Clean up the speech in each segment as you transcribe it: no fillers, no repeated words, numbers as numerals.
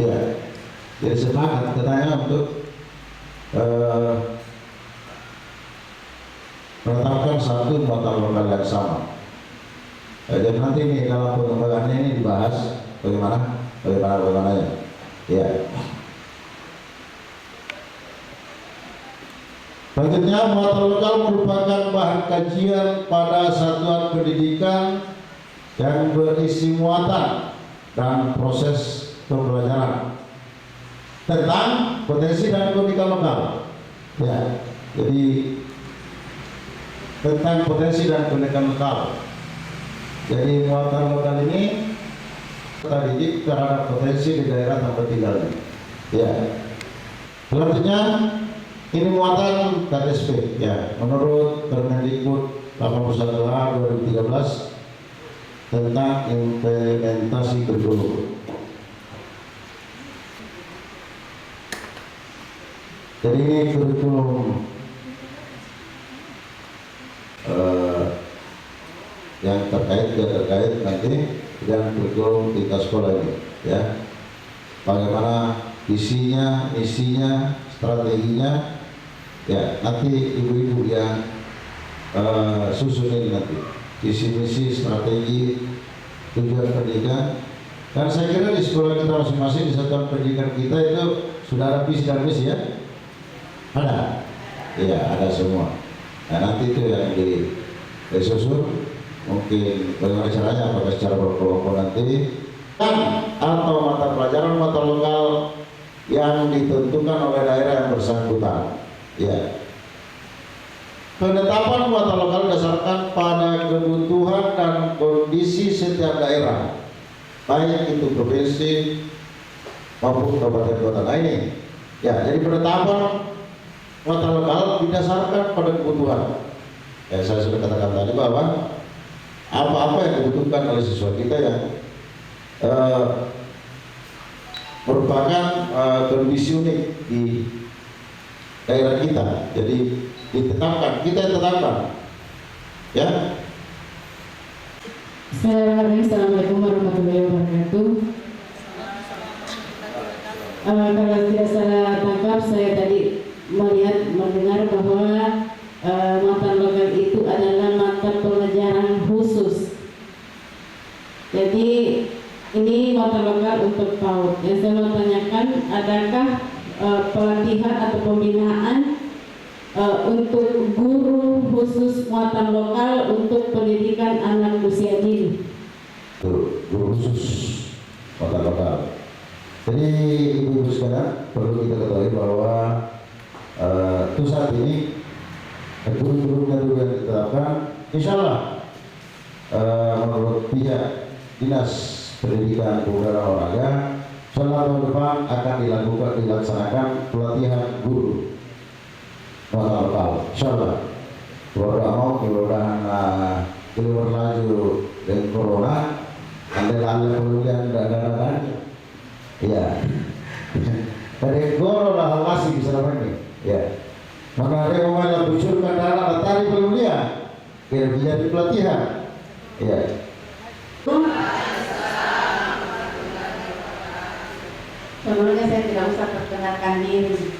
Ya, jadi semangat katanya untuk menetapkan satu mata lokal yang sama. Jadi nanti nih dalam pengembangannya ini dibahas bagaimananya. Ya. Selanjutnya, mata lokal merupakan bahan kajian pada satuan pendidikan yang berisi muatan dan proses pembelajaran tentang potensi dan keunikan lokal. Ya, jadi tentang potensi dan keunikan lokal. Jadi muatan lokal ini terdidik terhadap potensi di daerah tempat tinggalnya. Ya. Selanjutnya, ini muatan KTSP ya, menurut Permendikbud 81A 2013 tentang implementasi kurikulum. Jadi ini kurikulum yang terkait nanti dengan kurikulum tingkat sekolah ini ya. Bagaimana isinya, strateginya ya, nanti ibu-ibu yang susun ini nanti visi misi, strategi, tujuan pendidikan. Dan saya kira di sekolah kita masing-masing, di satuan pendidikan kita itu sudah ada visi dan misi ya? Ada? Iya, ada semua. Nah nanti itu yang disusun, mungkin bagaimana caranya, apakah secara berkelompok nanti atau mata pelajaran mata lokal yang ditentukan oleh daerah yang bersangkutan. Ya. Penetapan mata lokal didasarkan pada kebutuhan dan kondisi setiap daerah, baik itu provinsi maupun kabupaten kota. Nah ini, ya, jadi penetapan mata lokal didasarkan pada kebutuhan. Ya, saya sudah katakan tadi bahwa apa-apa yang dibutuhkan oleh siswa kita yang merupakan kondisi unik di daerah kita, jadi ditetapkan, kita yang tetapkan ya. Assalamualaikum warahmatullahi wabarakatuh. Kalau tidak salah tangkap, saya tadi mendengar bahwa mata lokal itu adalah mata pelajaran khusus. Jadi ini mata lokal untuk PAUD. Yang saya mau tanyakan, adakah pelatihan atau pembinaan untuk guru khusus muatan lokal untuk pendidikan anak usia dini? Guru khusus muatan lokal. Jadi ibu-ibu sekalian, perlu kita ketahui bahwa itu saat ini guru-gurunya dulu yang ditetapkan, insya Allah menurut pihak Dinas Pendidikan Pemuda dan Olahraga, tahun depan akan dilaksanakan pelatihan guru muatan lokal. Insyaallah. Mudah-mudahan keluar laju dengan corona, anda kemudian dadakan. Iya. Dari corona masih bisa dapat ini. Ya. Maka rekomendasi bucurkan dana tari pemulia biar menjadi pelatihan. Ya. Sebelumnya saya tidak usah perkenalkan diri.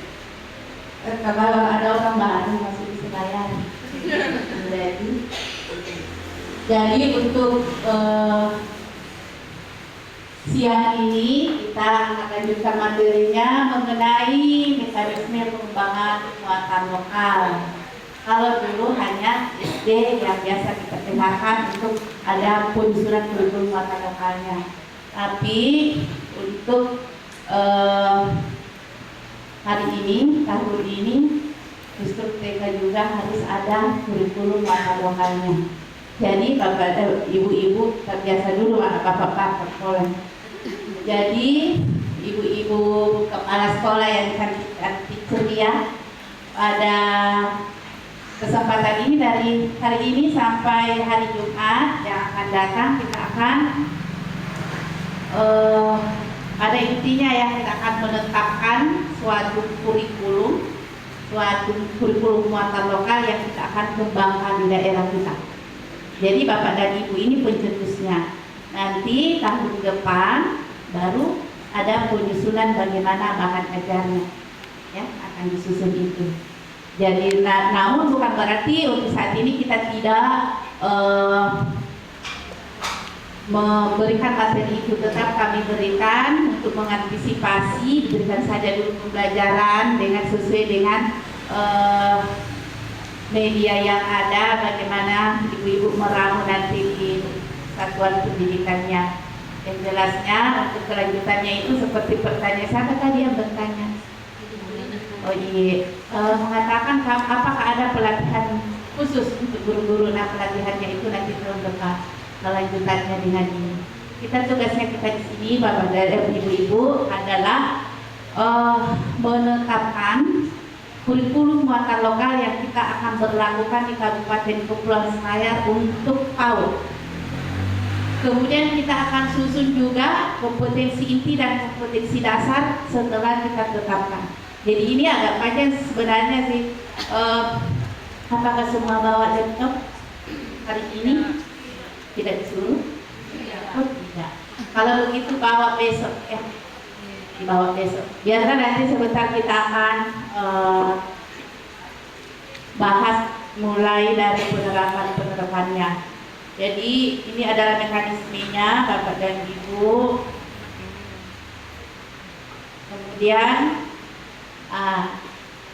Kalau ada orang baru masih bisa bayar. Jadi untuk siang ini kita akan lanjutkan materinya mengenai mekanisme pengembangan muatan lokal. Kalau dulu hanya SD yang biasa kita kenakan untuk ada surat kurikulum muatan lokalnya. Tapi untuk hari ini, tahun ini, justru TK juga harus ada kurikulum muatan lokalnya. Jadi bapak ibu-ibu terbiasa dulu bapak-bapak sekolah. Jadi ibu-ibu kepala sekolah yang cantik ceria, pada kesempatan ini dari hari ini sampai hari Jumat yang akan datang kita akan pada intinya ya, kita akan menetapkan suatu kurikulum muatan lokal yang kita akan kembangkan di daerah kita. Jadi bapak dan ibu ini pencetusnya. Nanti tahun depan baru ada penyusunan bagaimana bahan ajarnya, ya akan disusun itu. Jadi namun bukan berarti untuk saat ini kita tidak memberikan materi itu, tetap kami berikan untuk mengantisipasi, diberikan saja dulu pembelajaran dengan sesuai dengan media yang ada, bagaimana ibu-ibu meramu nanti di satuan pendidikannya. Yang jelasnya untuk kelanjutannya itu seperti pertanyaan siapa tadi yang bertanya? Oh iya, mengatakan apakah ada pelatihan khusus untuk guru-guru? Nah, pelatihannya itu nanti tahun depan. Kelanjutannya dengan ini. Tugasnya kita di sini, Bapak dan Ibu-ibu adalah menetapkan kurikulum muatan lokal yang kita akan berlakukan di Kabupaten Kepulauan Selayar untuk PAUD. Kemudian kita akan susun juga kompetensi inti dan kompetensi dasar setelah kita tetapkan. Jadi ini agak panjang sebenarnya sih. Apakah semua bawa laptop hari ini? Tidak disuruh? Oh tidak. Kalau begitu bawa besok ya. Dibawa besok. Biarkan nanti sebentar kita akan bahas mulai dari penerapannya. Jadi ini adalah mekanismenya Bapak dan Ibu. Kemudian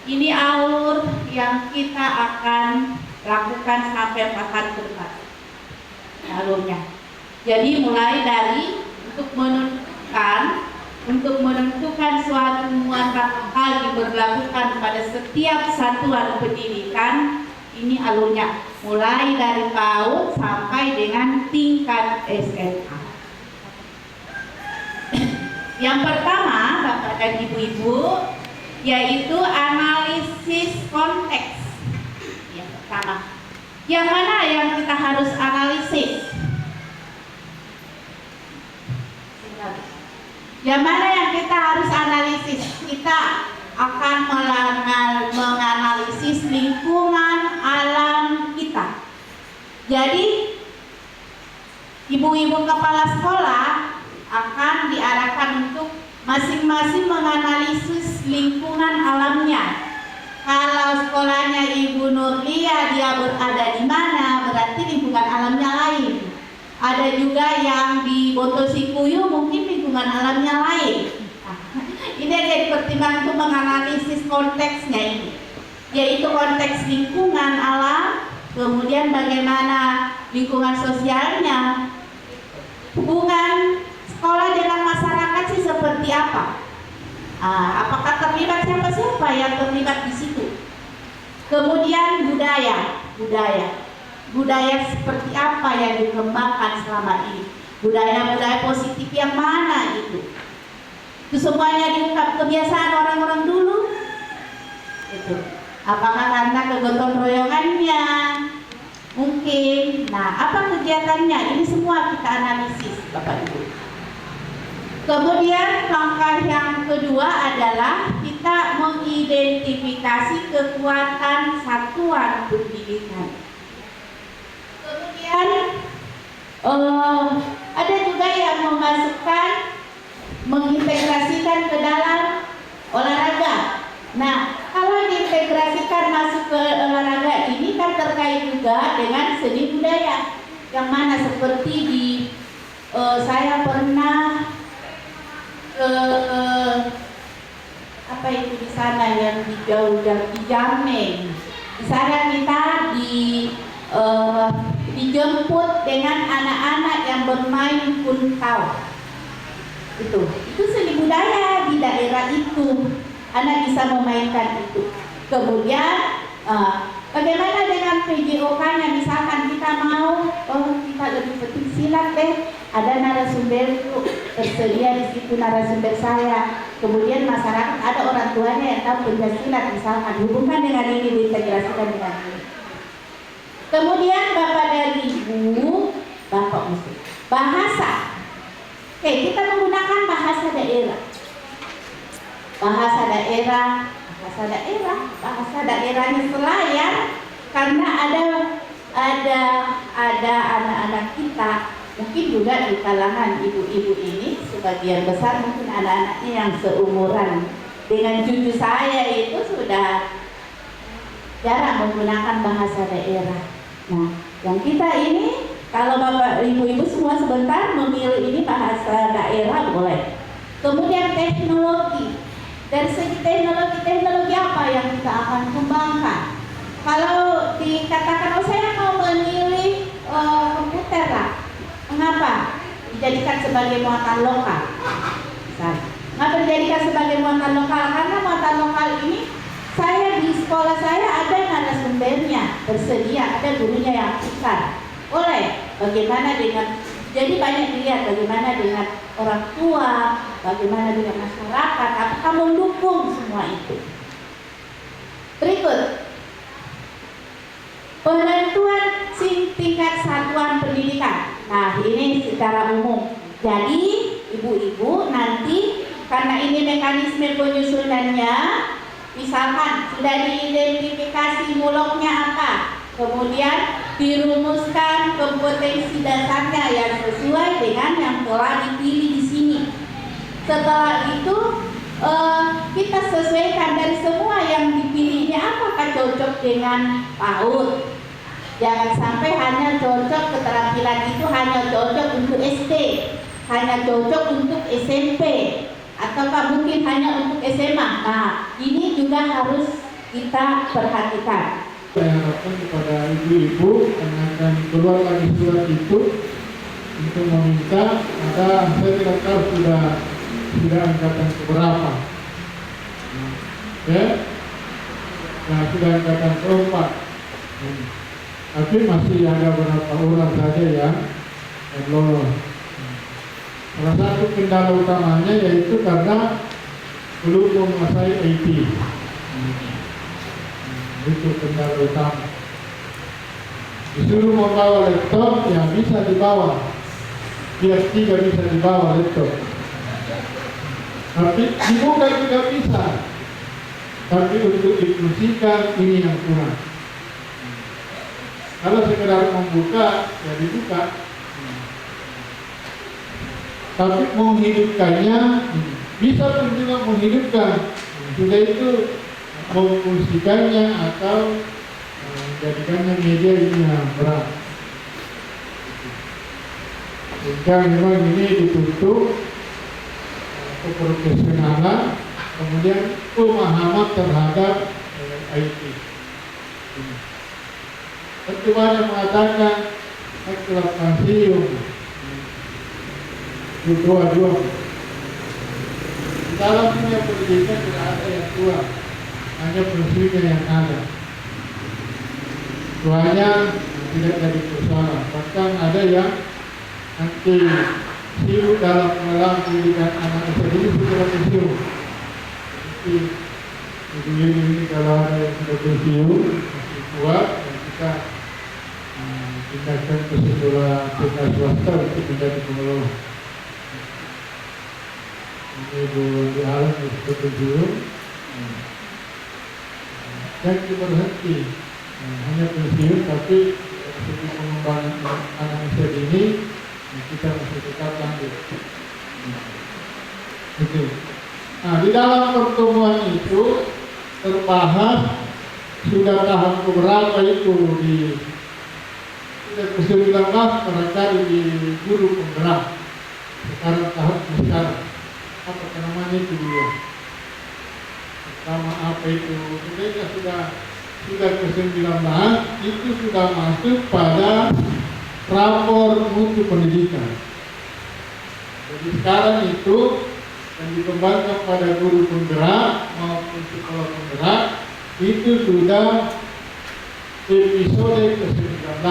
ini alur yang kita akan lakukan sampai 4 hari ke depan. Alurnya. Jadi mulai dari untuk menentukan suatu muatan lokal diberlakukan pada setiap satuan pendidikan. Ini alurnya mulai dari PAUD sampai dengan tingkat SMA. Yang pertama, Bapak dan Ibu-ibu, yaitu analisis konteks. Yang pertama, yang mana yang kita harus analisis? Yang mana yang kita harus analisis? Kita akan menganalisis lingkungan alam kita. Jadi ibu-ibu kepala sekolah akan diarahkan untuk masing-masing menganalisis lingkungan alamnya. Kalau sekolahnya Ibu Nurlia dia berada di mana, berarti lingkungan alamnya lain. Ada juga yang di Bontosikuyu mungkin lingkungan alamnya lain. Ini jadi pertimbangan untuk menganalisis konteksnya ini, yaitu konteks lingkungan alam, kemudian bagaimana lingkungan sosialnya, hubungan sekolah dengan masyarakat sih seperti apa, apakah terlibat siapa-siapa yang terlibat di situ. Kemudian budaya seperti apa yang dikembangkan selama ini, budaya positif yang mana itu semuanya diungkap. Kebiasaan orang-orang dulu itu apakah karena kegotong royongannya mungkin, apa kegiatannya, ini semua kita analisis Bapak Ibu. Kemudian langkah yang kedua adalah kita mengidentifikasi kekuatan satuan pendidikan. Kemudian ada juga yang mengintegrasikan ke dalam olahraga. Nah, kalau diintegrasikan masuk ke olahraga ini kan terkait juga dengan seni budaya, yang mana seperti di saya pernah apa itu di sana yang di Jameng. Di sana kita dijemput dengan anak-anak yang bermain kuntau. Itu seni budaya di daerah itu, anak bisa memainkan itu. Kemudian bagaimana dengan PJOK-nya? Misalkan kita mau kita lebih penting silat deh, ada narasumber tersedia di situ narasumber saya. Kemudian masyarakat ada orang tuanya yang tahu pencaksilat, misalkan hubungkan dengan ini, diintegrasikan dengan ini. Kemudian Bapak dan Ibu, Bapak mesti bahasa. Oke, kita menggunakan bahasa daerah. Bahasa daerahnya Selayar, karena ada anak-anak kita mungkin juga di kalangan ibu-ibu ini sebagian besar mungkin anak-anaknya yang seumuran dengan cucu saya itu sudah jarang menggunakan bahasa daerah. Nah, yang kita ini kalau bapak ibu-ibu semua sebentar memilih ini bahasa daerah boleh. Kemudian teknologi, dari segi teknologi apa yang kita akan kembangkan? Kalau dikatakan saya mau memilih komputer lah, mengapa dijadikan sebagai muatan lokal? Mengapa dijadikan sebagai muatan lokal? Karena muatan lokal ini saya di sekolah saya ada narasumbernya tersedia, ada gurunya yang pintar. Oleh bagaimana dengan, jadi banyak dilihat bagaimana dengan orang tua, bagaimana dengan masyarakat, apakah mendukung semua itu. Berikut penentuan tingkat satuan pendidikan. Nah, ini secara umum. Jadi ibu-ibu nanti karena ini mekanisme penyusunannya, misalkan sudah diidentifikasi muloknya apa, kemudian dirumuskan kompetensi dasarnya yang sesuai dengan yang telah dipilih di sini. Setelah itu kita sesuaikan dari semua yang dipilih ini apakah cocok dengan PAUD. Jangan sampai hanya cocok keterampilan itu hanya cocok untuk SD, hanya cocok untuk SMP, ataukah mungkin hanya untuk SMA. Nah, ini juga harus kita perhatikan. Saya harapkan kepada ibu-ibu yang akan keluar lagi surat itu untuk meminta, ada saya tidak tahu sudah angkatan keberapa, ya, nah sudah angkatan keempat, tapi masih ada beberapa orang saja yang lolos. Salah satu kendala utamanya yaitu karena belum menguasai IT. Itu kendala utama. Disuruh membawa laptop yang bisa dibawa, PS3 bisa dibawa laptop, tapi dibuka juga bisa, tapi untuk difungsikan ini yang kurang. Kalau sekedar membuka ya dibuka, tapi menghidupkannya bisa pun juga menghidupkan, sudah itu memfungsikannya atau menjadikannya media ini yang berat. Sehingga memang ini dituntut keprofesionalan, kemudian pemahaman terhadap IT. Tentu banyak mengatakan setelah pensiun dua. Di dalam dunia pendidikan tidak ada yang tua, hanya prinsipnya yang ada. Tuanya tidak jadi persoalan. Bahkan ada yang nanti sibuk dalam mengelola pendidikan anak sendiri sudah pensiun. Jadi ibu-ibu ini kalau ada yang sudah pensiun masih kuat, dan kita pindahkan ke sekolah swasta untuk menjadi pengelola. Ini ibu di alam sudah pensiun. Dan berhenti hanya pensiun, tapi seperti pengembangan anak usia ini kita masih tetap lanjut. Itu. Nah, di dalam pertemuan itu terbahas sudah tahap keberapa itu di ke-19 barangkali di guru penggerak. Sekarang tahap sekarang apa namanya itu dia? Pertama apa itu? Mereka sudah ke-19 itu sudah masuk pada rapor mutu pendidikan. Jadi sekarang itu yang dikembangkan pada guru penggerak maupun sekolah penggerak itu sudah episode ke-19,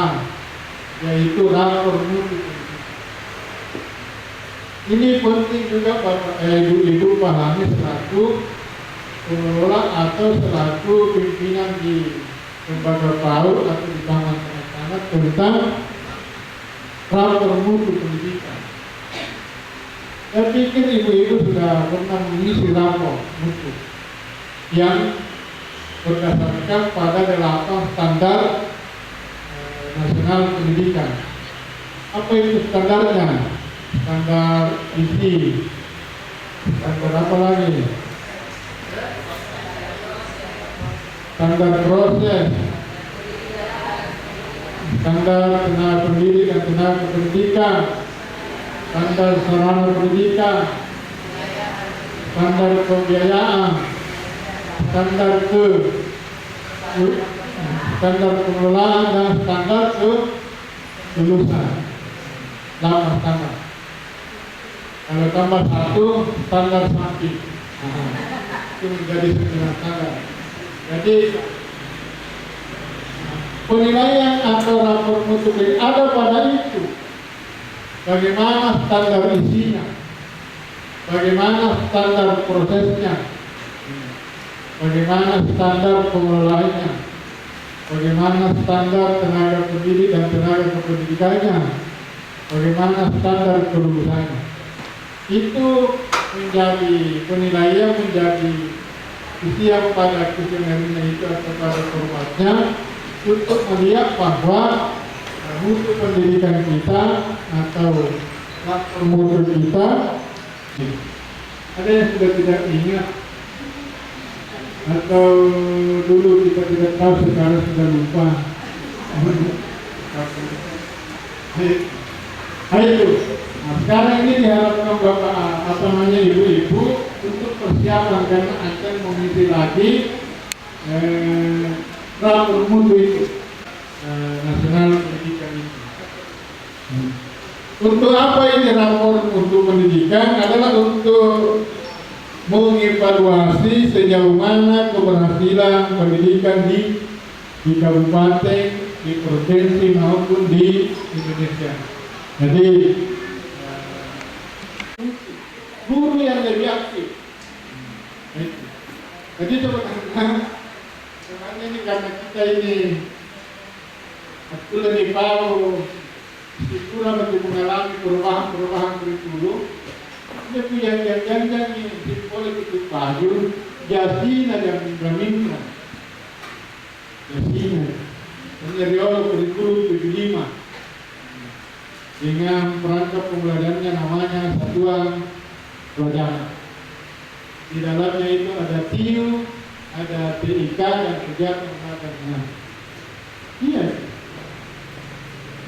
yaitu rapor mutu pendidikan. Ini penting juga Bapak Ibu pahami selaku pengelola atau selaku pimpinan di lembaga PAUD atau di taman kanak-kanak tentang rapor mutu pendidikan. Saya pikir ibu-ibu sudah pernah mengisi rapor mutu yang berdasarkan pada 8 standar nasional pendidikan. Apa itu standarnya? Standar isi, standar apa lagi? Standar proses, standar tenaga pendidik dan tenaga pendidikan, standar sarana pendidikan, standar pembiayaan, standar pengelolaan dan standar kelulusan. 8 standar. Kalau tambah 1 standar samping, itu menjadi 9 standar. Jadi penilaian atau rapor mutu ada pada itu. Bagaimana standar isinya, bagaimana standar prosesnya, bagaimana standar pengelolaannya, bagaimana standar tenaga pendidik dan tenaga kependidikannya, bagaimana standar kelulusannya. Itu menjadi penilaian, menjadi siap pada kuesionernya itu atau pada formatnya untuk melihat bahwa mutu pendidikan kita atau mutu kita ada yang sudah tidak ingat atau dulu kita tidak tahu, sekarang sudah lupa. Itu. Nah, sekarang ini diharapkan Bapak ibu-ibu untuk persiapan karena akan mengisi lagi rapor mutu itu, nasional pendidikan itu. Untuk apa ini rapor mutu pendidikan? Adalah untuk mengevaluasi sejauh mana keberhasilan pendidikan di kabupaten, di provinsi maupun di Indonesia. Jadi guru yang lebih aktif. Jadi sebenarnya ini karena kita ini aku lebih tahu kurang lebih mengalami perubahan kurikulum. Dia punya jangan di politik baju jasina dan mitra. Jasina. Ini riol kurikulum 75 dengan perangkat pembelajarannya namanya satuan pelajaran. Di dalamnya itu ada TIU, ada TIK dan kegiatan pembelajaran. Iya.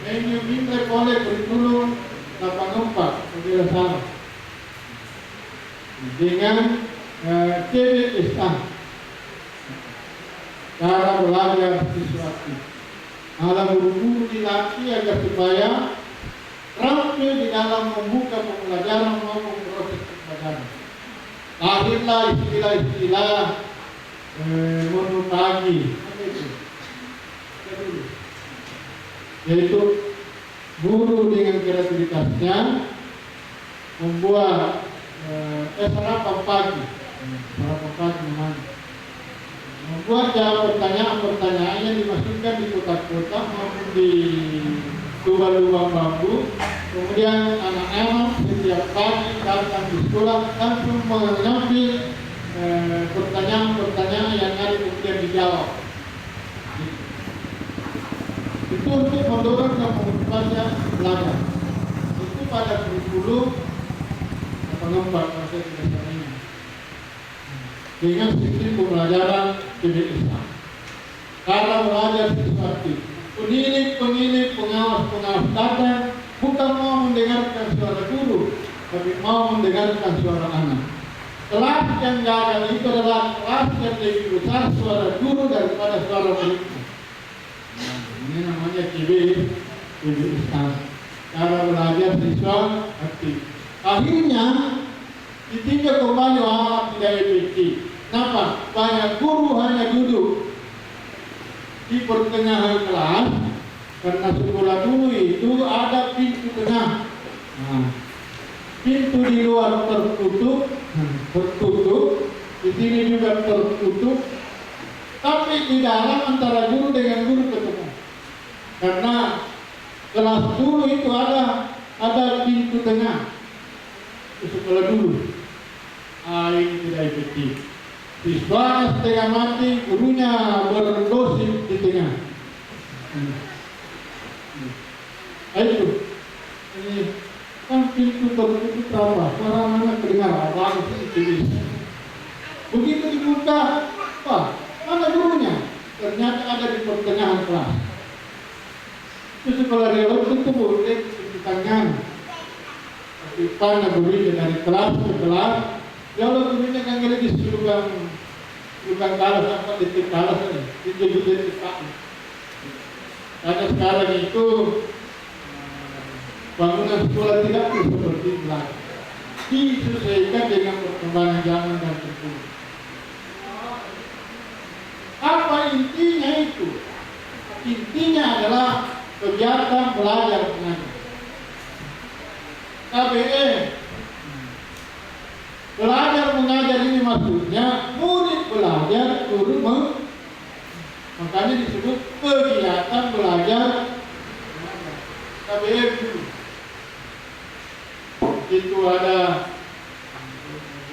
Ini minta oleh kurikulum 84 tidak salah. Dengan CBSA, cara belajar sesuatu. Alam guru dilatih agar supaya terampil di dalam membuka pembelajaran maupun proses pembelajaran. Lahirlah istilah-istilah monotagi, yaitu guru dengan kreativitasnya membuat sarapan pagi memang membuat pertanyaan-pertanyaan yang dimasukkan di kotak-kotak maupun di lubang-lubang bambu. Kemudian anak-anak setiap pagi datang di sekolah langsung mengambil pertanyaan-pertanyaan yang ada kemudian dijawab. Itu untuk mendorong kemotivasian belajar. Itu pada kurikulum pengembang proses dasar ini dengan sistem pembelajaran PBSA. Cara belajar sesuatu, penilik, pengawas datang bukan mau mendengarkan suara guru, tapi mau mendengarkan suara anak. Kelas yang gagal itu adalah kelas yang lebih besar suara guru daripada suara muridnya. Ini namanya PBSA. Cara belajar siswa aktif. Akhirnya ditinjau kembali tidak efektif. Kenapa? Banyak guru hanya duduk di pertengahan kelas karena sekolah dulu itu ada pintu tengah. Pintu di luar tertutup, di sini juga tertutup, tapi di dalam antara guru dengan guru ketemu. Karena kelas dulu itu ada pintu tengah. Sekolah dulu, ini tidak efektif. Siswa setengah mati, gurunya bergosip di tengah. Itu bertutup rapat, para anak kedengar abang itu. Begitu dibuka, wah, mana gurunya? Ternyata ada di pertengahan kelas. Itu sekolah dialog itu boleh di tangan. Tapi pana gurunya dari kelas ke kelas, dialog gurunya kan kira di lubang kalas apa titik kalas ini, titik pak. Karena sekarang itu bangunan sekolah tidak seperti belakang. Disesuaikan dengan perkembangan zaman dan kultur. Apa intinya itu? Intinya adalah kegiatan belajar mengajar. KBE. Belajar mengajar ini maksudnya murid belajar, guru makanya disebut kegiatan belajar mengajar. KBE dulu. Itu ada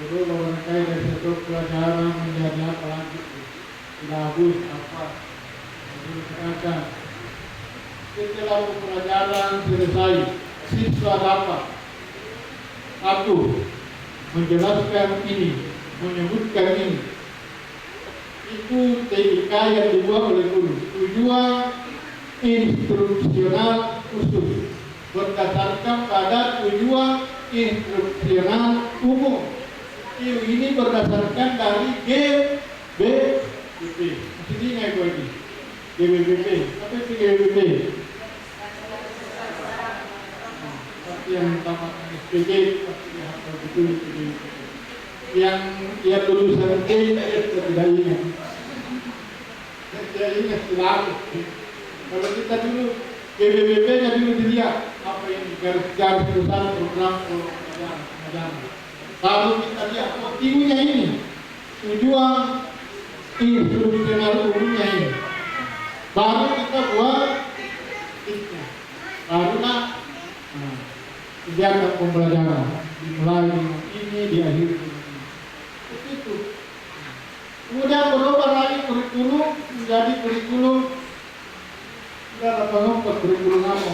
guru mewarnai dari satu pelajaran menjadi apa lagi? Silabus apa? Misalkan setelah pelajaran selesai, siswa dapat satu menjelaskan ini, menyebutkan ini. Itu TIK yang dibuat oleh guru. Tujuan instruksional khusus berdasarkan pada tujuan instruksional umum. Ini berdasarkan dari GBBP. Jadi nggak gue ini GBBP. Apa itu GBBP? Seperti yang utama SPG, seperti yang betul yang lulusan D tidak ingat. Tidak ingat selalu. Kalau kita dulu GBBP-nya dulu dilihat apa yang garis besar program pengajaran. Lalu kita lihat motifnya ini, tujuan instruksional umumnya ini. Baru kita buat itu, barulah kegiatan pembelajaran dimulai dengan ini, diakhiri dengan ini. Begitu. Kemudian berubah lagi kurikulum menjadi kurikulum. Sudah apa kurikulum apa?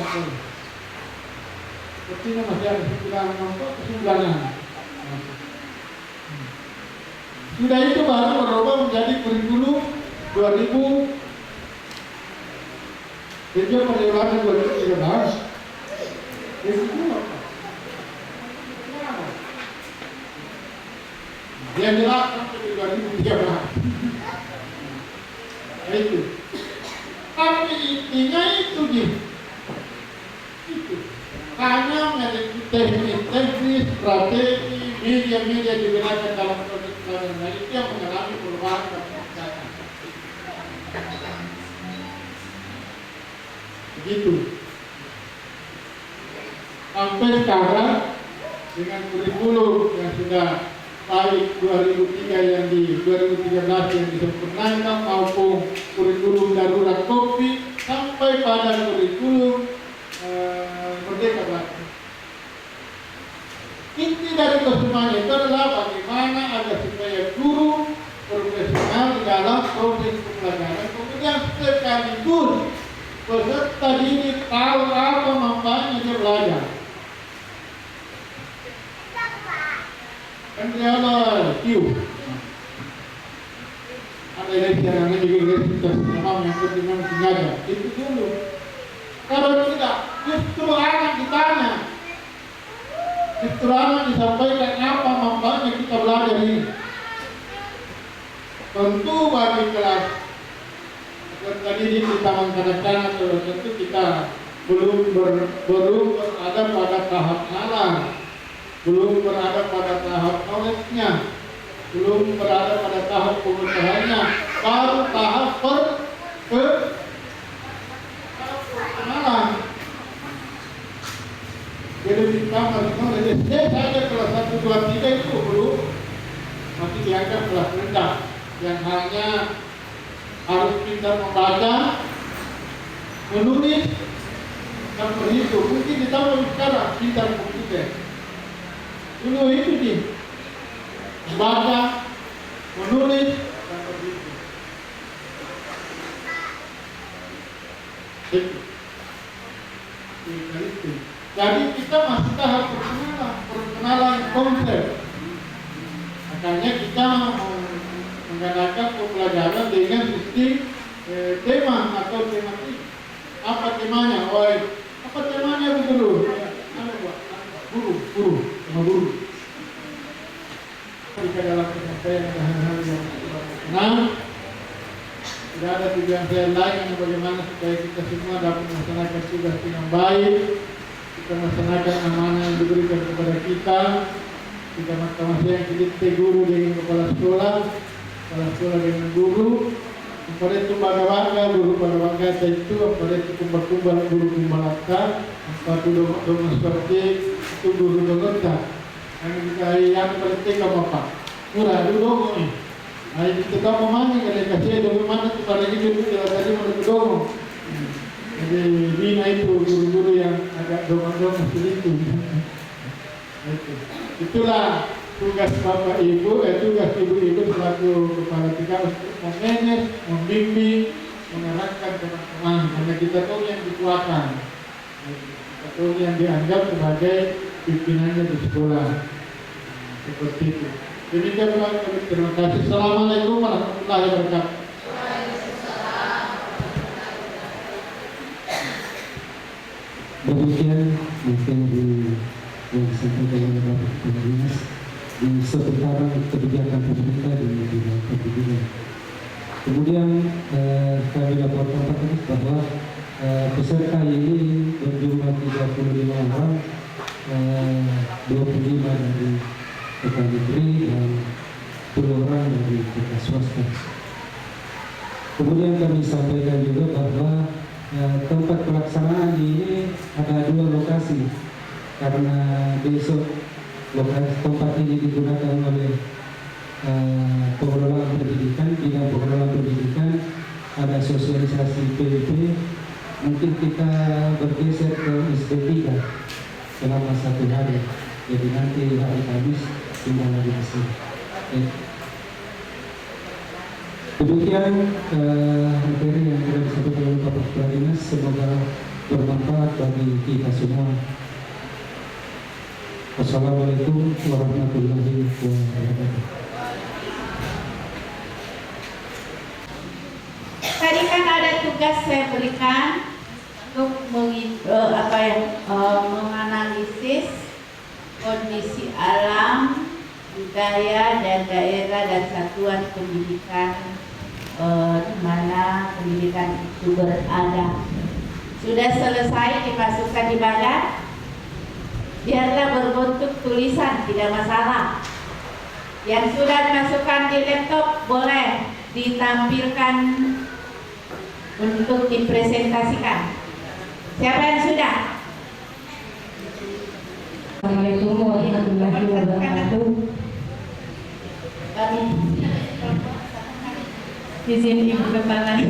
Sepertinya masih ada 9 Sudah itu baru berubah menjadi kurikulum 2000. Sejak perjalanan 2013. Itu apa? Dia jelas sampai 2013. Itu. Tapi intinya itu gitu. Itu. Hanya menjadi teknis, strategi, media digunakan dalam proses pelajaran itu yang mengalami perubahan dan peningkatan. Begitu. Sampai sekarang dengan kurikulum yang sudah baik 2003 yang di 2013 yang disempurnakan maupun kurikulum darurat COVID sampai pada kurikulum Merdeka Belajar. Inti dari kesemuanya itu adalah bagaimana agar supaya guru profesional di dalam proses pembelajaran kemudian sekaligus peserta didik tahu apa manfaatnya dia belajar. Kan dia ada Q. Ada yang juga yang penting sengaja. Itu dulu. Kalau tidak, justru anak ditanya. Justru anak disampaikan apa manfaatnya kita belajar ini. Tentu bagi kelas tadi di taman kanak-kanak tentu kita belum berada pada tahap nalar, belum berada pada tahap knowledge-nya, belum berada pada tahap pengetahuannya, baru tahap perkenalan. Jadi di kamar SD saja kelas 1, 2, 3 itu belum masih dianggap kelas rendah yang hanya harus pintar membaca, menulis, dan berhitung. Mungkin ditambah sekarang pintar komputer. Dulu itu sih membaca, menulis, dan berhitung. Itu. Jadi kita masih tahap perkenalan. pengenalan konsep. Makanya kita menggunakan pembelajaran dengan sistem tema atau tematik. Apa temanya? Apa temanya Bu Guru? Guru, sama guru. Jika dalam penyampaian ada hal-hal yang menang, tidak ada tujuan saya lain yang bagaimana supaya kita semua dapat melaksanakan tugas dengan baik, kita melaksanakan amanah yang diberikan kepada kita masa yang kita guru dengan kepala sekolah dengan guru, pada itu warga guru pada warga itu, pada itu kumbal guru kumbalaka, pada doma seperti itu guru dongota. Yang kita yang penting apa pak? Murah dulu nih. Nah ini kita mau mana kalau kasih dulu mana tuh pada itu kita tadi mau dulu. Jadi bina itu guru-guru yang agak doma sedikit. Itulah tugas bapak ibu, tugas ibu-ibu selaku kepala tingkat untuk memanage, membimbing, mengarahkan teman-teman. Karena kita tahu yang dikuatkan, kita tahu yang dianggap sebagai pimpinannya di sekolah. Seperti itu. Demikian Pak, terima kasih. Assalamualaikum warahmatullahi wabarakatuh. Demikian mungkin yang disampaikan oleh Bapak Kepala Dinas di seputaran kebijakan pemerintah di bidang pendidikan. Kemudian kami laporkan Pak Kadis bahwa peserta ini berjumlah 35 orang, 25 dari kota negeri dan 10 orang dari kota swasta. Kemudian kami sampaikan juga bahwa tempat pelaksanaan ini ada 2 lokasi karena besok lokasi tempat ini digunakan oleh pengelola pendidikan, bidang pengelola pendidikan, ada sosialisasi PDP. Mungkin kita bergeser ke SD 3 selama 1 hari, jadi nanti hari Kamis pindah lagi ke sini. Demikian materi yang sudah disampaikan oleh Bapak Kepala Dinas, semoga bermanfaat bagi kita semua. Wassalamualaikum warahmatullahi wabarakatuh. Tadi kan ada tugas saya berikan untuk menganalisis kondisi alam, budaya dan daerah dan satuan pendidikan di mana pendidikan itu berada. Sudah selesai dimasukkan di badan, biarlah berbentuk tulisan, tidak masalah. Yang sudah dimasukkan di laptop boleh ditampilkan untuk dipresentasikan. Siapa yang sudah? Assalamualaikum warahmatullahi wabarakatuh. Izin Ibu Kepala.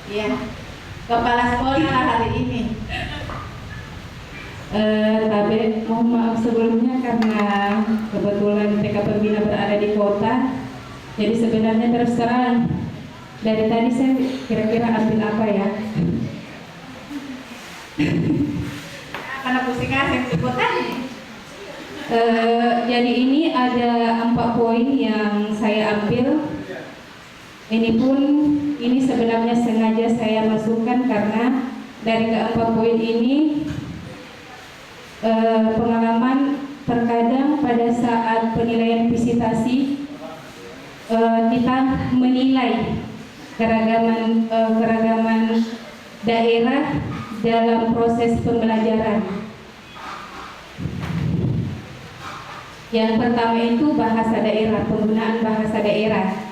Ya, kepala sekolah hari ini. Tapi mohon maaf sebelumnya karena kebetulan TK Pembina berada di kota. Jadi sebenarnya terus terang dari tadi saya kira-kira ambil apa ya? Karena pusing asing di kota. Jadi ini ada 4 poin yang saya ambil. Ini sebenarnya sengaja saya masukkan karena dari ke-4 poin ini pengalaman terkadang pada saat penilaian visitasi kita menilai keragaman daerah dalam proses pembelajaran. Yang pertama itu bahasa daerah, penggunaan bahasa daerah.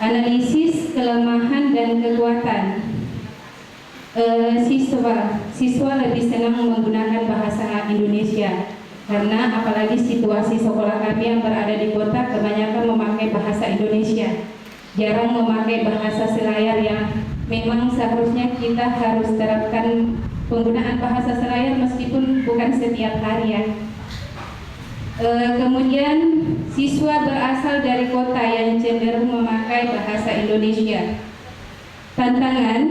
Analisis kelemahan dan kekuatan. Siswa lebih senang menggunakan bahasa Indonesia karena apalagi situasi sekolah kami yang berada di kota kebanyakan memakai bahasa Indonesia, jarang memakai bahasa Selayar yang memang seharusnya kita harus terapkan penggunaan bahasa Selayar meskipun bukan setiap hari ya. Kemudian siswa berasal dari kota yang cenderung memakai bahasa Indonesia. Tantangan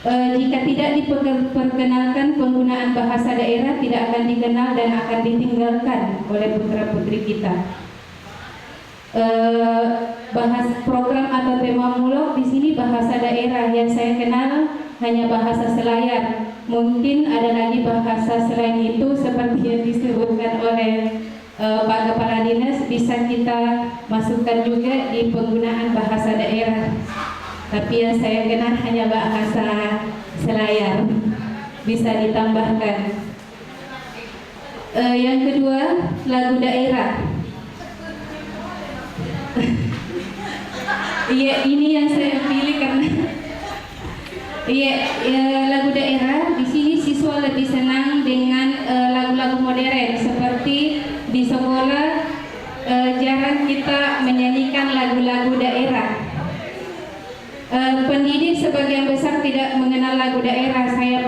Jika tidak diperkenalkan, penggunaan bahasa daerah tidak akan dikenal dan akan ditinggalkan oleh putra-putri kita. Bahas program atau tema mulok di sini bahasa daerah, yang saya kenal hanya bahasa Selayar. Mungkin ada lagi bahasa selain itu seperti yang disebutkan oleh Pak Kepala Dinas, bisa kita masukkan juga di penggunaan bahasa daerah. Tapi yang saya kenal hanya bahasa Selayar, bisa ditambahkan. Yang kedua, lagu daerah. Iya, ini yang saya pilih karena lagu daerah di sini siswa lebih senang dengan lagu-lagu modern, seperti di sekolah jarang kita menyanyikan lagu-lagu daerah. Pendidik sebagian besar tidak mengenal lagu daerah. Saya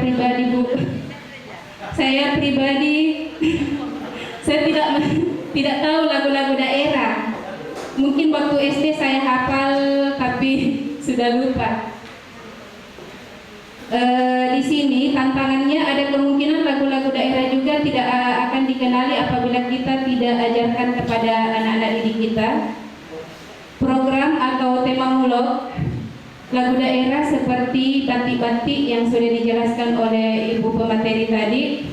tidak tahu lagu-lagu daerah. Mungkin waktu SD saya hafal tapi sudah lupa. Di sini tantangannya ada kemungkinan lagu-lagu daerah juga tidak akan dikenali apabila kita tidak ajarkan kepada anak-anak didik kita. Program atau tema mulok lagu daerah seperti batik-batik yang sudah dijelaskan oleh Ibu pemateri tadi,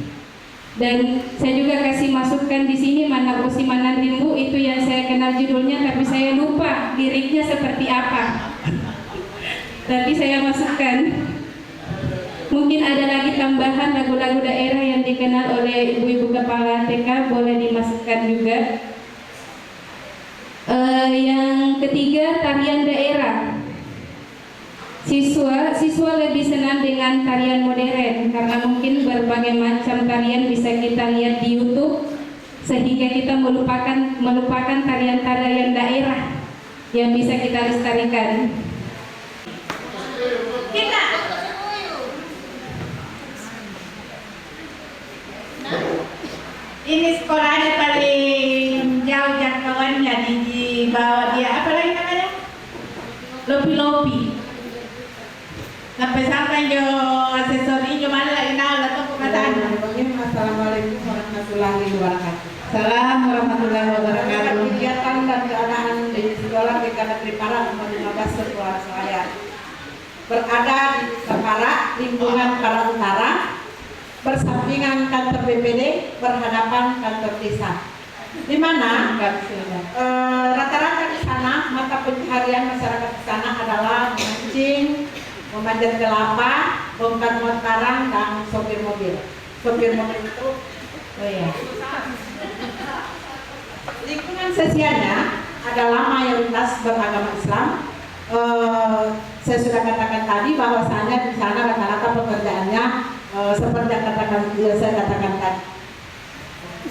dan saya juga kasih masukan di sini Mana Usi Mana Rimbu, itu yang saya kenal judulnya tapi saya lupa liriknya seperti apa. Tapi saya masukkan. Mungkin ada lagi tambahan lagu-lagu daerah yang dikenal oleh ibu-ibu kepala TK, boleh dimasukkan juga. Yang ketiga, tarian daerah. Siswa lebih senang dengan tarian modern karena mungkin berbagai macam tarian bisa kita lihat di YouTube, sehingga kita melupakan tarian-tarian daerah yang bisa kita lestarikan. Ini sekolahnya paling jauh jangkauannya, di bawah dia apa lagi namanya? Lopi-lopi. Sampai jo asesori jo mana lagi naal atau perkataan. Assalamualaikum warahmatullahi wabarakatuh. Salam warahmatullahi wabarakatuh. Kegiatan dan keadaan di sekolah PK Negeri Parak nomor 15 Sekolah saya berada di Parak, lingkungan Parak Utara, bersampingan kantor BPD, berhadapan kantor desa. Di mana rata-rata di sana mata pencaharian masyarakat di sana adalah memancing, memanjat kelapa, bongkar muat karang, dan sopir mobil. Sopir mobil itu, lingkungan sosialnya adalah mayoritas beragama Islam. Saya sudah katakan tadi bahwasanya di sana rata-rata pekerjaannya seperti yang saya katakan tadi.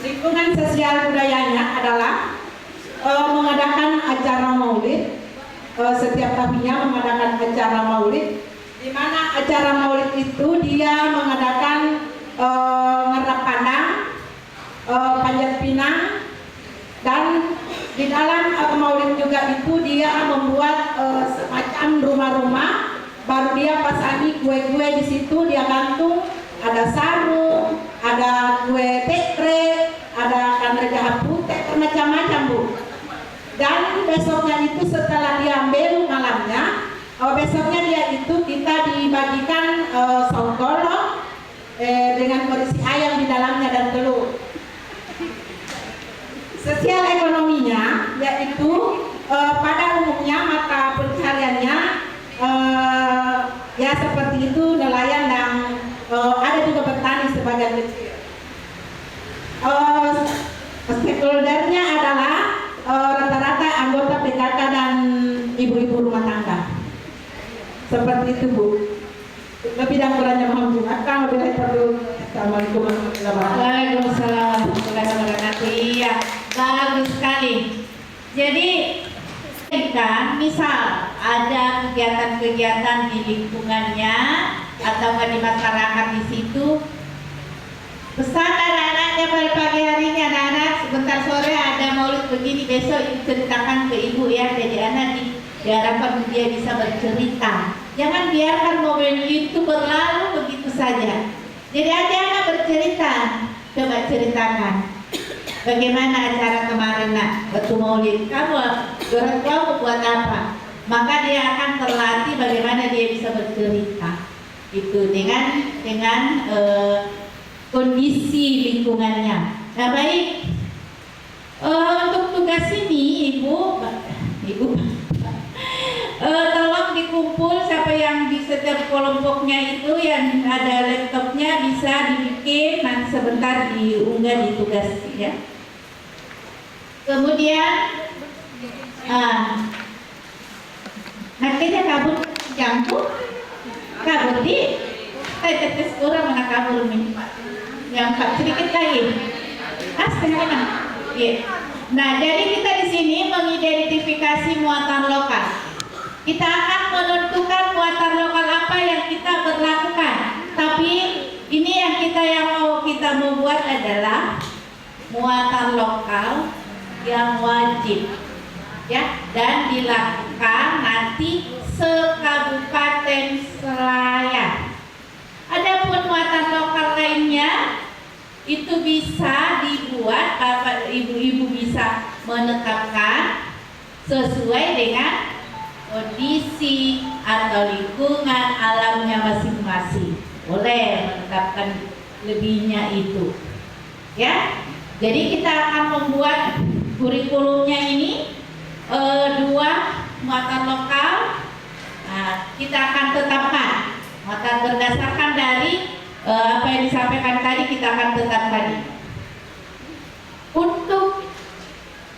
Lingkungan sosial budayanya adalah mengadakan acara maulid. Setiap tahunnya mengadakan acara maulid, di mana acara maulid itu dia mengadakan ngerap pandang, panjat pinang, dan di dalam maulid juga itu dia membuat semacam rumah-rumah, baru dia pasangi kue-kue di situ, dia gantung, ada sarung, ada kue tekre, ada kanre jahat putih, macam-macam Bu. Dan besoknya itu setelah diambil malamnya, besoknya dia itu kita dibagikan saus golok dengan berisi ayam di dalamnya dan telur. Sosial ekonominya yaitu pada umumnya mata pencahariannya ya seperti itu, nelayan dan ada juga petani sebagian kecil. Stakeholdernya adalah rata-rata anggota PKK dan ibu-ibu rumah tangga. Seperti itu Bu. Lebih dan kurangnya mohon dimaafkan. Assalamualaikum warahmatullahi wabarakatuh. Waalaikumsalam warahmatullahi wabarakatuh. Iya, bagus sekali. Jadi jika misal ada kegiatan-kegiatan di lingkungannya atau di masyarakat di situ, pesan anak-anaknya pada pagi hari ini, anak-anak sebentar sore ada maulid begini, besok ceritakan ke ibu ya. Jadi anak diharapkan dia bisa bercerita Jangan biarkan momen itu berlalu begitu saja. Jadi anak bercerita, coba ceritakan bagaimana acara kemarin nak waktu maulid. Kamu orang tua buat apa? Maka dia akan terlatih bagaimana dia bisa bercerita. Itu dengan kondisi lingkungannya. Nah baik, untuk tugas ini ibu tolong dikumpul siapa yang di setiap kelompoknya itu yang ada laptopnya bisa dibikin, nanti sebentar diunggah di tugas ya. Kemudian nantinya kabur campur kabur di tetes kurang mana kabur nih yang sedikit lagi setengah 6 ya. Nah jadi kita di sini mengidentifikasi muatan lokal. Kita akan menentukan muatan lokal apa yang kita berlakukan. Tapi ini yang mau kita buat adalah muatan lokal yang wajib ya, dan dilakukan nanti se-Kabupaten Selayar. Adapun muatan lokal lainnya itu bisa dibuat, Bapak Ibu bisa menetapkan sesuai dengan kondisi atau lingkungan alamnya masing-masing. Boleh menetapkan lebihnya itu ya. Jadi kita akan membuat kurikulumnya ini 2 muatan lokal. Nah, kita akan tetapkan muatan berdasarkan dari apa yang disampaikan tadi, kita akan tetapkan. Untuk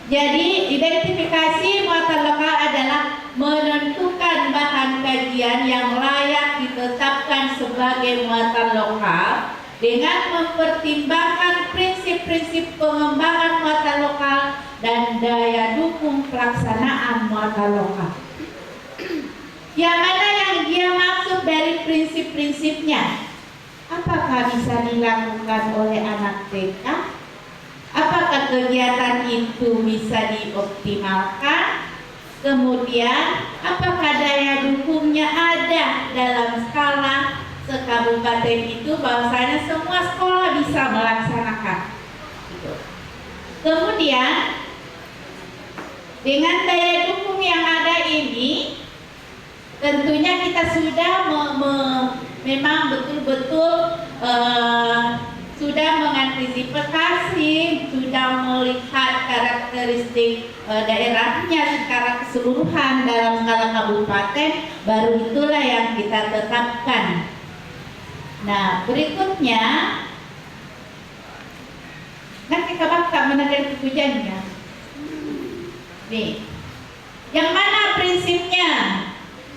jadi identifikasi muatan lokal adalah menentukan bahan kajian yang layak ditetapkan sebagai muatan lokal dengan mempertimbangkan prinsip-prinsip pengembangan muatan lokal dan daya dukung pelaksanaan muatan lokal. Yang mana yang dia maksud dari prinsip-prinsipnya? Apakah bisa dilakukan oleh anak TK? Apakah kegiatan itu bisa dioptimalkan? Kemudian, apakah daya dukungnya ada dalam skala se-Kabupaten itu, bahwasanya semua sekolah bisa melaksanakan. Kemudian, dengan daya dukung yang ada ini, tentunya kita sudah memang betul-betul sudah mengantisipasi, sudah melihat karakteristik daerahnya secara keseluruhan dalam skala kabupaten, baru itulah yang kita tetapkan. Nah, berikutnya nanti kakak menadai tujuannya. Nih, yang mana prinsipnya?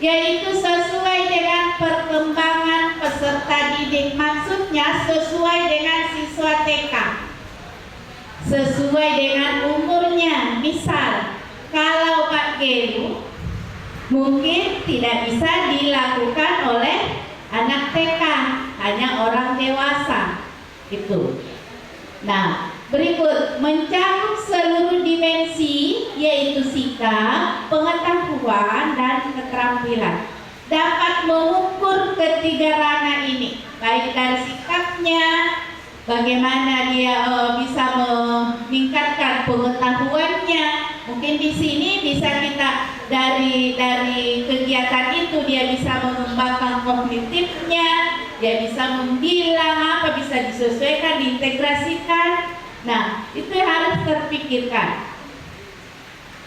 Yaitu sesuai dengan perkembangan peserta didik. Maksudnya sesuai dengan siswa TK, sesuai dengan umurnya. Misal, kalau Pak Gelu mungkin tidak bisa dilakukan oleh anak TK, hanya orang dewasa itu. Nah, berikut mencakup seluruh dimensi, yaitu sikap, pengetahuan, dan keterampilan. Dapat mengukur ketiga ranah ini, baik dari sikapnya, bagaimana dia bisa meningkatkan pengetahuannya. Mungkin di sini bisa kita dari kegiatan itu dia bisa mengembangkan kognitifnya, dia bisa membilang apa, bisa disesuaikan, diintegrasikan. Nah, itu harus terpikirkan.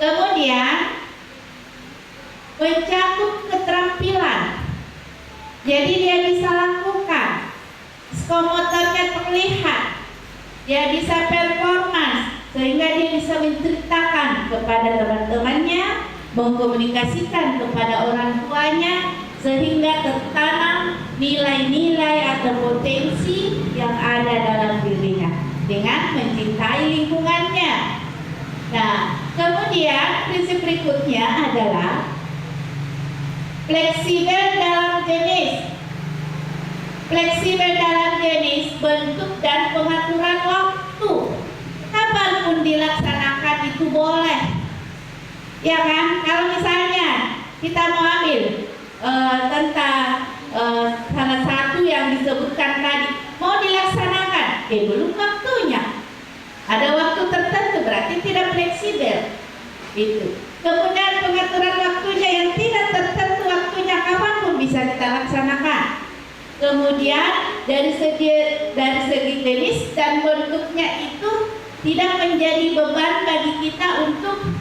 Kemudian mencakup keterampilan. Jadi dia bisa lakukan, psikomotornya terlihat, dia bisa performance, sehingga dia bisa menceritakan kepada teman-temannya, mengkomunikasikan kepada orang tuanya, sehingga tertanam nilai-nilai atau potensi yang ada dalam dirinya dengan mencintai lingkungannya. Nah, kemudian prinsip berikutnya adalah fleksibel dalam jenis. Fleksibel dalam jenis, bentuk, dan pengaturan waktu. Kapanpun dilaksanakan itu boleh. Ya kan? Kalau misalnya kita mau ambil belum waktunya. Ada waktu tertentu berarti tidak fleksibel. Itu. Kemudian pengaturan waktunya yang tidak tertentu waktunya kapanpun bisa kita laksanakan. Kemudian dari segi jenis dan bentuknya itu tidak menjadi beban bagi kita untuk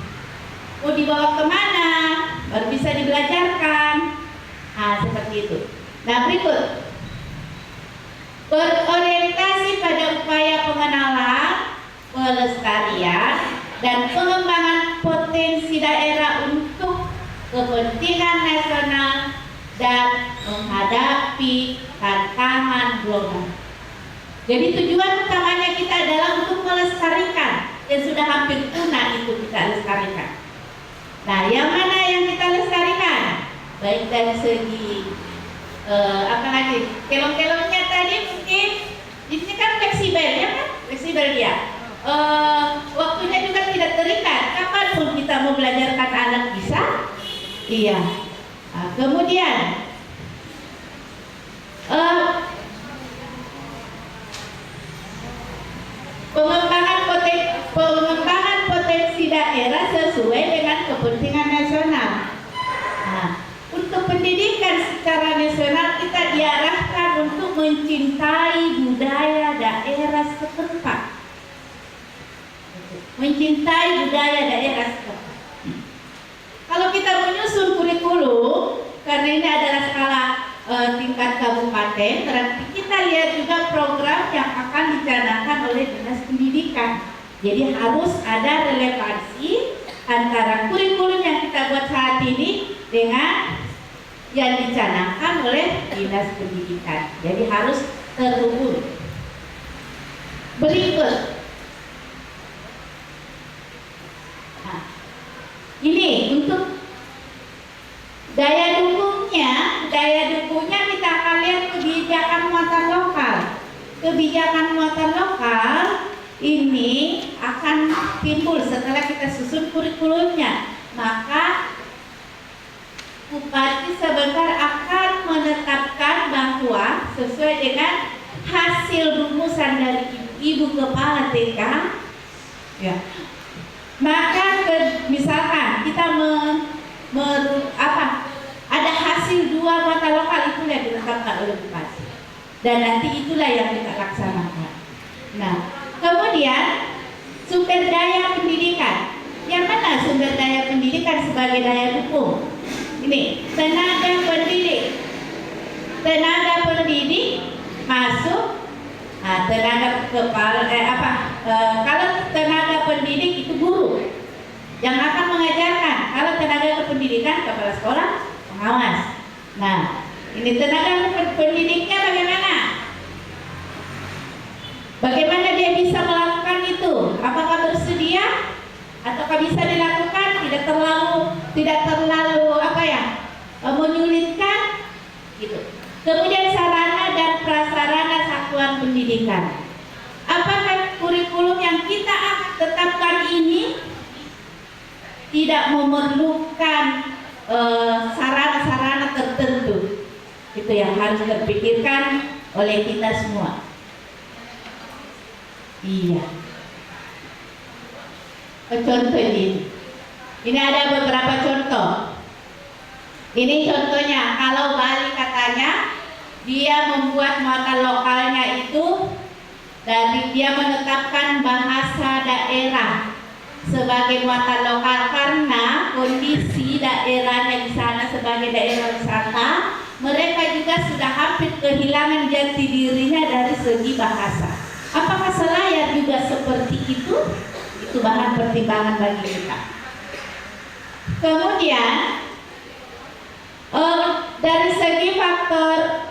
mau dibawa kemana, baru bisa dibelajarkan. Nah, seperti itu. Nah, berikut. Berorientasi pada upaya pengenalan, pelestarian, dan pengembangan potensi daerah untuk kepentingan nasional dan menghadapi tantangan global. Jadi tujuan utamanya kita adalah untuk melestarikan yang sudah hampir punah itu kita lestarikan. Nah, yang mana yang kita lestarikan? Baik dari segi apa lagi? Kelong-kelongnya tadi mungkin ini kan fleksibel ya kan? Fleksibel dia. Waktunya juga tidak terikat. Kapanpun kita mau belajarkan anak bisa. Iya. Nah, kemudian pengembangan potensi daerah sesuai dengan kepentingan nasional. Nah, untuk pendidikan secara nasional kita diarahkan untuk mencintai budaya daerah setempat. Mencintai budaya daerah setempat. Kalau kita menyusun kurikulum, karena ini adalah skala tingkat kabupaten, berarti kita lihat juga program yang akan dicanangkan oleh Dinas Pendidikan. Jadi harus ada relevansi antara kurikulum yang kita buat saat ini dengan yang dicanangkan oleh Dinas Pendidikan. Jadi harus terhubung. Berikut. Nah, ini untuk daya dukungnya kita akan lihat kebijakan muatan lokal. Kebijakan muatan lokal ini akan timbul setelah kita susun kurikulumnya. Maka Bupati sebentar akan menetapkan bahwa sesuai dengan hasil rumusan dari Ibu Kepala TK, ya. Maka misalkan kita ada hasil 2 mata lokal, itulah yang ditetapkan oleh Bupati. Dan nanti itulah yang kita laksanakan. Nah, kemudian sumber daya pendidikan. Yang mana sumber daya pendidikan sebagai daya dukung? Ini tenaga pendidik. Tenaga pendidik masuk. Nah, tenaga kepala kalau tenaga pendidik itu guru yang akan mengajarkan. Kalau tenaga kependidikan kepala sekolah pengawas. Nah, ini tenaga pendidiknya bagaimana? Bagaimana dia bisa melakukan itu? Apakah bersedia? Ataukah bisa dilakukan? Tidak terlalu menyulitkan gitu. Kemudian sarana dan prasarana satuan pendidikan. Apakah kurikulum yang kita tetapkan ini tidak memerlukan sarana-sarana tertentu? Itu yang harus terpikirkan oleh kita semua. Iya. Contoh ini ada beberapa contoh. Ini contohnya, kalau Bali katanya dia membuat muatan lokalnya itu dari dia menetapkan bahasa daerah sebagai muatan lokal karena kondisi daerahnya di sana sebagai daerah wisata, mereka juga sudah hampir kehilangan jati dirinya dari segi bahasa. Apakah Selayar juga seperti itu? Itu bahan pertimbangan bagi kita. Kemudian dari segi faktor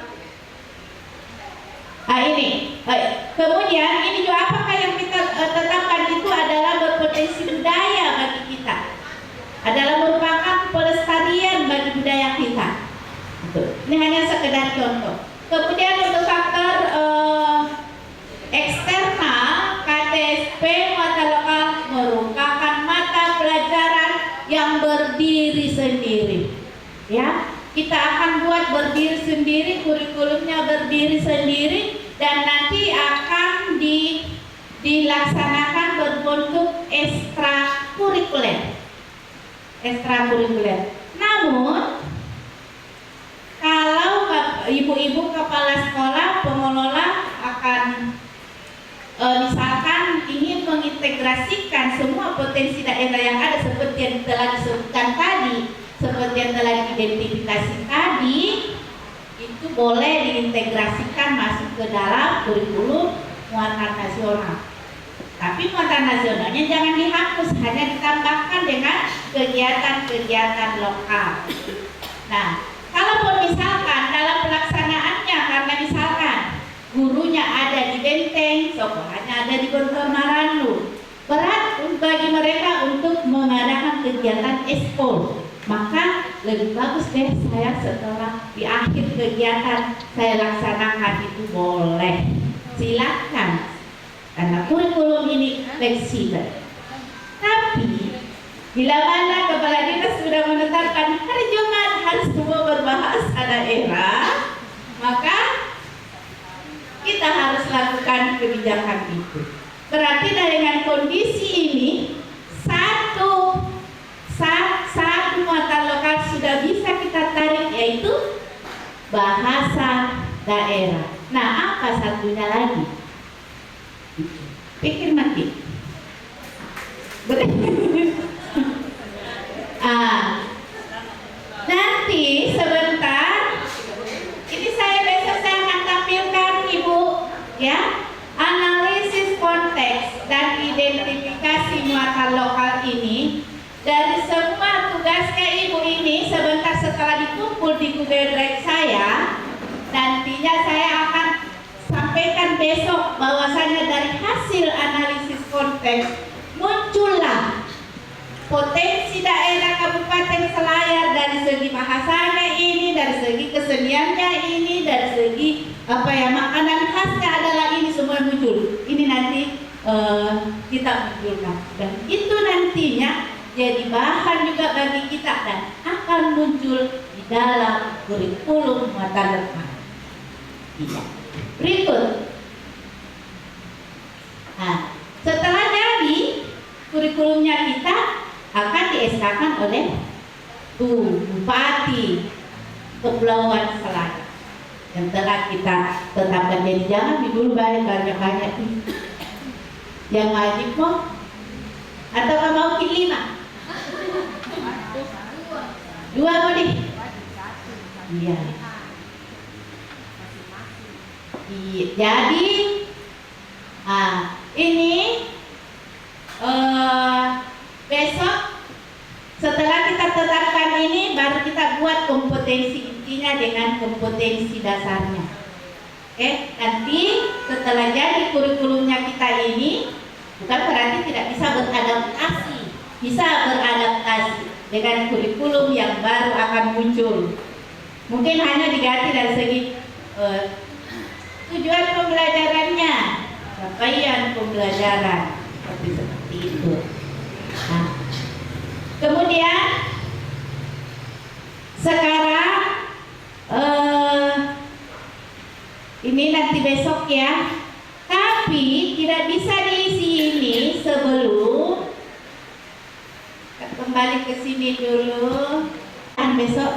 kemudian ini juga apakah yang kita tetapkan itu adalah berpotensi budaya bagi kita, adalah merupakan pelestarian bagi budaya kita. Ini hanya sekedar contoh. Kemudian untuk faktor eksternal, KTSP muatan lokal merupakan mata pelajaran yang berdiri sendiri. Ya, kita akan buat berdiri sendiri, kurikulumnya berdiri sendiri, dan nanti akan dilaksanakan berbentuk ekstrakurikuler. Namun kalau ibu-ibu kepala sekolah pengelola akan misalkan ingin mengintegrasikan semua potensi daerah yang ada seperti yang telah disebutkan tadi, seperti yang telah diidentifikasi tadi, itu boleh diintegrasikan masuk ke dalam kurikulum muatan nasional. Tapi muatan nasionalnya jangan dihapus, hanya ditambahkan dengan kegiatan-kegiatan lokal. Nah, kalaupun misalkan dalam pelaksanaannya, karena misalkan gurunya ada di Benteng, sekolahnya ada di Gontor-Marandu, berat bagi mereka untuk mengadakan kegiatan ekskul, maka lebih bagus deh saya setelah di akhir kegiatan saya laksanakan itu boleh, silakan, karena kurikulum ini fleksibel. Tapi bila mana kepala dinas sudah menetapkan hari Jumat harus semua berbahasa daerah, maka kita harus lakukan kebijakan itu. Berarti dengan kondisi ini satu muatan lokal sudah bisa kita tarik, yaitu bahasa daerah. Nah, apa satunya lagi? Pikir mati. Nanti sebentar ini besok saya akan tampilkan Ibu, ya, analisis konteks dan identifikasi muatan lokal ini. Dari semua tugasnya Ibu ini sebentar setelah dikumpul di Google Drive saya, nantinya saya akan sampaikan besok bahwasanya dari hasil analisis konteks muncullah potensi daerah Kabupaten Selayar dari segi bahasanya ini, dari segi keseniannya ini, dari segi makanan khasnya adalah ini, semua muncul. Ini nanti kita munculkan, dan itu nantinya jadi bahan juga bagi kita dan akan muncul di dalam kurikulum muatan lokal. Berikut. Nah, setelah jadi kurikulumnya kita akan dieskakan oleh Bupati Kepulauan Selayar yang telah kita tetapkan. Jadi jangan dulu banyak-banyak yang wajib kok, atau mau pilih 5? 2 mau deh. Iya. Jadi ini besok setelah kita tetapkan ini baru kita buat kompetensi intinya dengan kompetensi dasarnya. Oke, nanti setelah jadi kurikulumnya kita ini bukan berarti tidak bisa beradaptasi, bisa beradaptasi dengan kurikulum yang baru akan muncul. Mungkin hanya diganti dari segi tujuan pembelajarannya, capaian pembelajaran, seperti itu. Nah, kemudian sekarang ini nanti besok ya, tapi tidak bisa diisi ini sebelum kembali ke sini dulu. Dan besok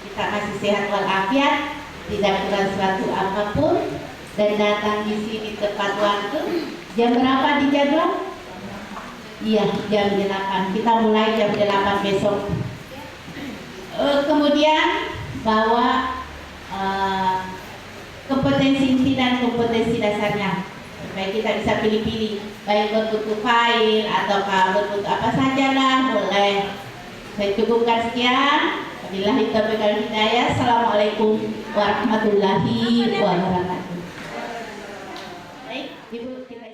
kita masih sehat walafiat, tidak kurang suatu apapun, dan datang di sini tepat waktu. Jam berapa di jadwal? Iya, jam 8. Kita mulai jam 8 besok. Kemudian bawa kompetensi inti dan kompetensi dasarnya supaya kita bisa pilih-pilih, baik berbentuk file ataukah berbentuk apa sajalah, boleh. Saya cukupkan sekian. Wabillahi taufiq wal hidayah. Assalamualaikum warahmatullahi wabarakatuh. Baik, Ibu, kita